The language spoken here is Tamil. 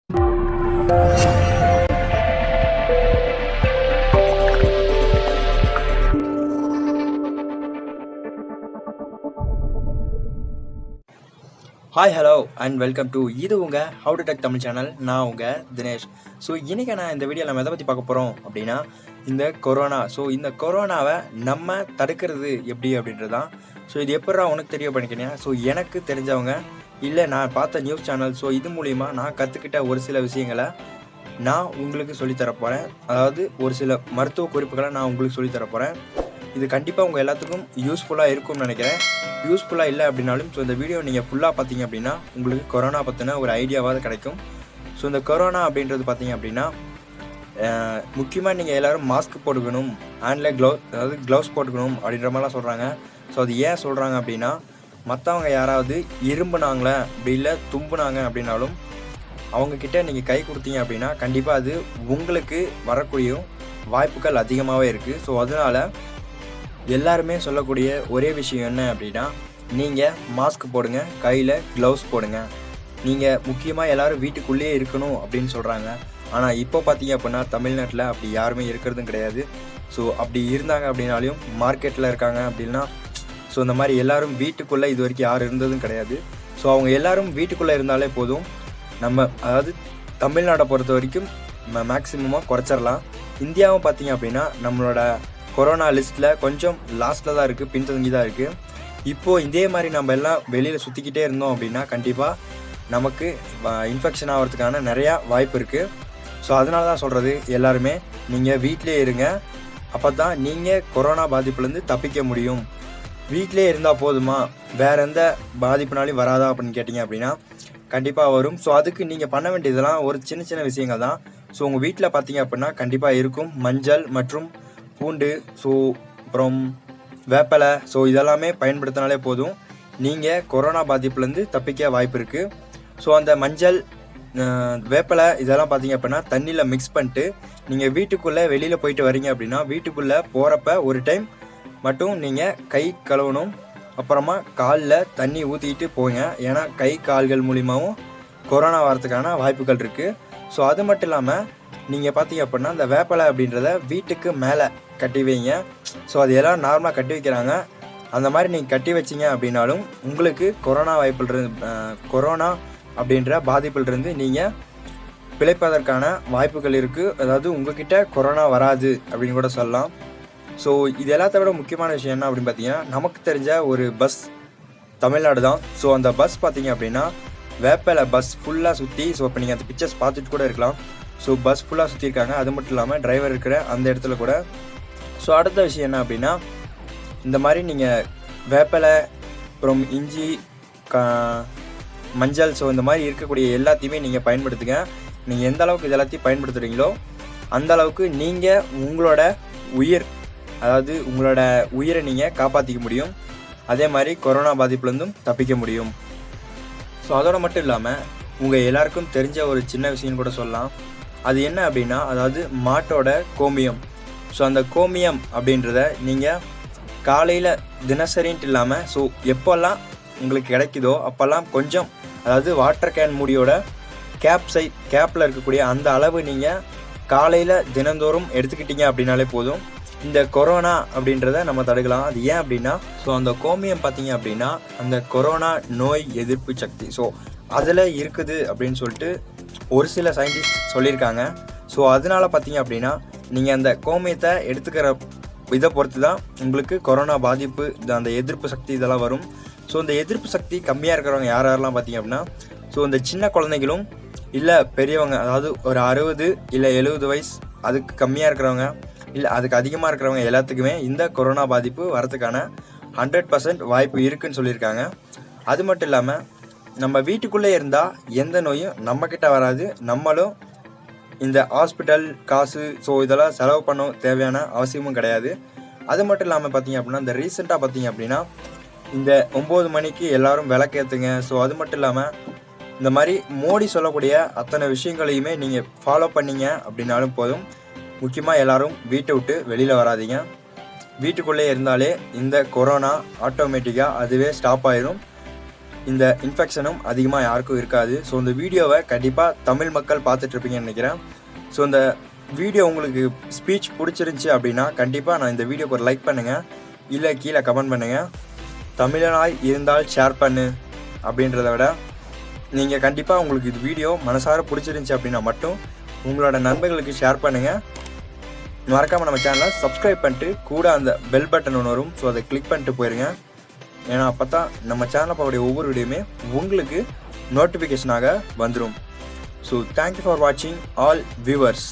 Hi hello and welcome to இது உங்கள் how to tech Tamil channel. நான் உங்கள் தினேஷ். ஸோ இன்றைக்கி நான் இந்த வீடியோவில் நம்ம எதை பற்றி பார்க்க போகிறோம் அப்படின்னா இந்த கொரோனா. ஸோ இந்த கொரோனாவை நம்ம தடுக்கிறது எப்படி அப்படின்றது தான். ஸோ இது எப்படா உனக்கு தெரிய பண்ணிக்கிறேன். ஸோ எனக்கு தெரிஞ்சவங்க இல்லை நான் பார்த்த நியூஸ் சேனல், ஸோ இது மூலிமா நான் கற்றுக்கிட்ட ஒரு சில விஷயங்களை நான் உங்களுக்கு சொல்லித்தரப்போகிறேன். அதாவது ஒரு சில மருத்துவ குறிப்புகளை நான் உங்களுக்கு சொல்லித்தரப்போகிறேன். இது கண்டிப்பாக உங்கள் எல்லாத்துக்கும் யூஸ்ஃபுல்லாக இருக்கும்னு நினைக்கிறேன். யூஸ்ஃபுல்லாக இல்லை அப்படின்னாலும் ஸோ இந்த வீடியோ நீங்கள் ஃபுல்லாக பார்த்தீங்க அப்படின்னா உங்களுக்கு கொரோனா பற்றின ஒரு ஐடியாவாக கிடைக்கும். ஸோ இந்த கொரோனா அப்படின்றது பார்த்தீங்க அப்படின்னா முக்கியமாக நீங்கள் எல்லோரும் மாஸ்க் போட்டுக்கணும், ஹேண்டில் க்ளவுஸ் போட்டுக்கணும் அப்படின்ற மாதிரிலாம் சொல்கிறாங்க. ஸோ அது ஏன் சொல்கிறாங்க அப்படின்னா மற்றவங்க யாராவது இரும்புனாங்களே அப்படி இல்லை தும்புனாங்க அப்படின்னாலும் அவங்கக்கிட்ட நீங்கள் கை கொடுத்தீங்க அப்படின்னா கண்டிப்பாக அது உங்களுக்கு வரக்கூடிய வாய்ப்புகள் அதிகமாகவே இருக்குது. ஸோ அதனால் எல்லாருமே சொல்லக்கூடிய ஒரே விஷயம் என்ன அப்படின்னா நீங்கள் மாஸ்க் போடுங்க, கையில் க்ளவுஸ் போடுங்க. நீங்கள் முக்கியமாக எல்லோரும் வீட்டுக்குள்ளேயே இருக்கணும் அப்படின்னு சொல்கிறாங்க. ஆனால் இப்போ பார்த்தீங்க அப்படின்னா தமிழ்நாட்டில் அப்படி யாருமே இருக்கிறதும் கிடையாது. ஸோ அப்படி இருந்தாங்க அப்படின்னாலையும் மார்க்கெட்டில் இருக்காங்க அப்படின்னா ஸோ இந்த மாதிரி எல்லோரும் வீட்டுக்குள்ளே இது வரைக்கும் யாரும் இருந்ததும் கிடையாது. ஸோ அவங்க எல்லோரும் வீட்டுக்குள்ளே இருந்தாலே போதும். நம்ம அதாவது தமிழ்நாட்டை பொறுத்த வரைக்கும் மேக்ஸிமமாக குறைச்சிடலாம். இந்தியாவும் பார்த்தீங்க அப்படின்னா நம்மளோட கொரோனா லிஸ்ட்டில் கொஞ்சம் லாஸ்ட்டில் தான் இருக்குது, பின்தங்கி தான் இருக்குது. இப்போது இதே மாதிரி நம்ம எல்லாம் வெளியில் சுற்றிக்கிட்டே இருந்தோம் அப்படின்னா கண்டிப்பாக நமக்கு இன்ஃபெக்ஷன் ஆகிறதுக்கான நிறையா வாய்ப்பு இருக்குது. ஸோ அதனால தான் சொல்கிறது எல்லாருமே நீங்கள் வீட்டிலே இருங்க. அப்போ தான் நீங்கள் கொரோனா பாதிப்புலேருந்து தப்பிக்க முடியும். வீட்டிலே இருந்தால் போதுமா, வேறு எந்த பாதிப்புனாலையும் வராதா அப்படின்னு கேட்டிங்க அப்படின்னா கண்டிப்பாக வரும். ஸோ அதுக்கு நீங்கள் பண்ண வேண்டியதெல்லாம் ஒரு சின்ன சின்ன விஷயங்கள் தான். ஸோ உங்கள் வீட்டில் பார்த்தீங்க அப்படின்னா கண்டிப்பாக இருக்கும் மஞ்சள் மற்றும் பூண்டு, ஸோ அப்புறம் வேப்பலை, ஸோ இதெல்லாமே பயன்படுத்தினாலே போதும், நீங்கள் கொரோனா பாதிப்புலேருந்து தப்பிக்க வாய்ப்பு இருக்குது. ஸோ அந்த மஞ்சள், வேப்பலை இதெல்லாம் பார்த்தீங்க அப்படின்னா தண்ணியில் மிக்ஸ் பண்ணிட்டு நீங்கள் வீட்டுக்குள்ளே வெளியில் போயிட்டு வரீங்க அப்படின்னா வீட்டுக்குள்ளே போகிறப்ப ஒரு டைம் மட்டும் நீங்கள் கை கழுவணும். அப்புறமா காலில் தண்ணி ஊற்றிக்கிட்டு போங்க. ஏன்னா கை கால்கள் மூலிமாவும் கொரோனா வரதுக்கான வாய்ப்புகள் இருக்குது. ஸோ அது மட்டும் இல்லாமல் நீங்கள் பார்த்தீங்க அப்படின்னா இந்த வேப்பலை அப்படின்றத வீட்டுக்கு மேலே கட்டி வைங்க. ஸோ அது எல்லாம் நார்மலாக கட்டி வைக்கிறாங்க. அந்த மாதிரி நீங்கள் கட்டி வச்சிங்க அப்படின்னாலும் உங்களுக்கு கொரோனா அப்படின்ற பாதிப்பிலிருந்து நீங்கள் பிழைப்பதற்கான வாய்ப்புகள் இருக்குது. அதாவது உங்ககிட்ட கொரோனா வராது அப்படின்னு கூட சொல்லலாம். ஸோ இது எல்லாத்த விட முக்கியமான விஷயம் என்ன அப்படின்னு பார்த்தீங்கன்னா நமக்கு தெரிஞ்ச ஒரு பஸ் தமிழ்நாடு தான். ஸோ அந்த பஸ் பார்த்தீங்க அப்படின்னா வேப்பலை பஸ் ஃபுல்லாக சுற்றி, ஸோ இப்போ நீங்கள் அந்த பிக்சர்ஸ் பார்த்துட்டு கூட இருக்கலாம். ஸோ பஸ் ஃபுல்லாக சுற்றிருக்காங்க. அது மட்டும் இல்லாமல் டிரைவர் இருக்கிற அந்த இடத்துல கூட. ஸோ அடுத்த விஷயம் என்ன அப்படின்னா இந்த மாதிரி நீங்கள் வேப்பலை அப்புறம் இஞ்சி, மஞ்சள், ஸோ இந்த மாதிரி இருக்கக்கூடிய எல்லாத்தையுமே நீங்கள் பயன்படுத்துங்க. நீங்கள் எந்த அளவுக்கு இது எல்லாத்தையும் பயன்படுத்துகிறீங்களோ அந்த அளவுக்கு நீங்கள் உங்களோட உயிரை நீங்கள் காப்பாற்றிக்க முடியும். அதே மாதிரி கொரோனா பாதிப்புலேருந்தும் தப்பிக்க முடியும். ஸோ அதோடு மட்டும் இல்லாமல் உங்கள் எல்லாருக்கும் தெரிஞ்ச ஒரு சின்ன விஷயம் கூட சொல்லலாம். அது என்ன அப்படின்னா அதாவது மாட்டோட கோமியம். ஸோ அந்த கோமியம் அப்படின்றத நீங்கள் காலையில் தினசரின்ட்டு இல்லாமல் ஸோ எப்போல்லாம் உங்களுக்கு கிடைக்குதோ அப்போல்லாம் கொஞ்சம், அதாவது வாட்டர் கேன் மூடியோட கேப்பில் இருக்கக்கூடிய அந்த அளவு நீங்கள் காலையில் தினந்தோறும் எடுத்துக்கிட்டீங்க அப்படின்னாலே போதும். இந்த கொரோனா அப்படின்றத நம்ம தடுக்கலாம். அது ஏன் அப்படின்னா ஸோ அந்த கோமியம் பார்த்தீங்க அப்படின்னா அந்த கொரோனா நோய் எதிர்ப்பு சக்தி ஸோ அதில் இருக்குது அப்படின்னு சொல்லிட்டு ஒரு சில சயின்டிஸ்ட் சொல்லியிருக்காங்க. ஸோ அதனால் பார்த்தீங்க அப்படின்னா நீங்கள் அந்த கோமியத்தை எடுத்துக்கிற இதை பொறுத்து தான் உங்களுக்கு கொரோனா பாதிப்பு, அந்த எதிர்ப்பு சக்தி இதெல்லாம் வரும். ஸோ இந்த எதிர்ப்பு சக்தி கம்மியாக இருக்கிறவங்க யாரெல்லாம் பார்த்தீங்க அப்படின்னா ஸோ இந்த சின்ன குழந்தைகளும் இல்லை பெரியவங்க, அதாவது ஒரு 60 இல்லை 70 வயசு அதுக்கு கம்மியாக இருக்கிறவங்க இல்லை அதுக்கு அதிகமாக இருக்கிறவங்க எல்லாத்துக்குமே இந்த கொரோனா பாதிப்பு வரதுக்கான 100% வாய்ப்பு இருக்குதுன்னு சொல்லியிருக்காங்க. அது மட்டும் இல்லாமல் நம்ம வீட்டுக்குள்ளே இருந்தால் எந்த நோயும் நம்மக்கிட்ட வராது. நம்மளும் இந்த ஹாஸ்பிட்டல் காசு ஸோ இதெல்லாம் செலவு பண்ண தேவையான அவசியமும் கிடையாது. அது மட்டும் இல்லாமல் பார்த்தீங்க அப்படின்னா இந்த ரீசெண்டாக பார்த்தீங்க அப்படின்னா இந்த 9 மணிக்கு எல்லோரும் விளக்கேற்றுங்க. ஸோ அது மட்டும் இல்லாமல் இந்த மாதிரி மோடி சொல்லக்கூடிய அத்தனை விஷயங்களையுமே நீங்கள் ஃபாலோ பண்ணிங்க அப்படின்னாலும் போதும். முக்கியமாக எல்லோரும் வீட்டை விட்டு வெளியில் வராதிங்க. வீட்டுக்குள்ளே இருந்தாலே இந்த கொரோனா ஆட்டோமேட்டிக்காக அதுவே ஸ்டாப் ஆயிடும். இந்த இன்ஃபெக்ஷனும் அதிகமாக யாருக்கும் இருக்காது. ஸோ இந்த வீடியோவை கண்டிப்பாக தமிழ் மக்கள் பார்த்துட்ருப்பீங்கன்னு நினைக்கிறேன். ஸோ இந்த வீடியோ உங்களுக்கு ஸ்பீச் பிடிச்சிருந்துச்சி அப்படின்னா கண்டிப்பாக நான் இந்த வீடியோக்கு ஒரு லைக் பண்ணுங்கள், இல்லை கீழே கமெண்ட் பண்ணுங்கள். தமிழனாய் இருந்தால் ஷேர் பண்ணு அப்படின்றத விட நீங்கள் கண்டிப்பாக உங்களுக்கு இது வீடியோ மனசார பிடிச்சிருந்துச்சி அப்படின்னா மட்டும் உங்களோட நண்பர்களுக்கு ஷேர் பண்ணுங்கள். மறக்காமல் நம்ம சேனலை சப்ஸ்கிரைப் பண்ணிட்டு கூட அந்த பெல் பட்டன் ஒன்று வரும். ஸோ அதை கிளிக் பண்ணிட்டு போயிருங்க. ஏன்னா அப்போ தான் நம்ம சேனலில் போகக்கூடிய ஒவ்வொரு வீடியோமே உங்களுக்கு நோட்டிஃபிகேஷனாக வந்துடும். ஸோ தேங்க்யூ ஃபார் வாட்சிங் ஆல் வியூவர்ஸ்.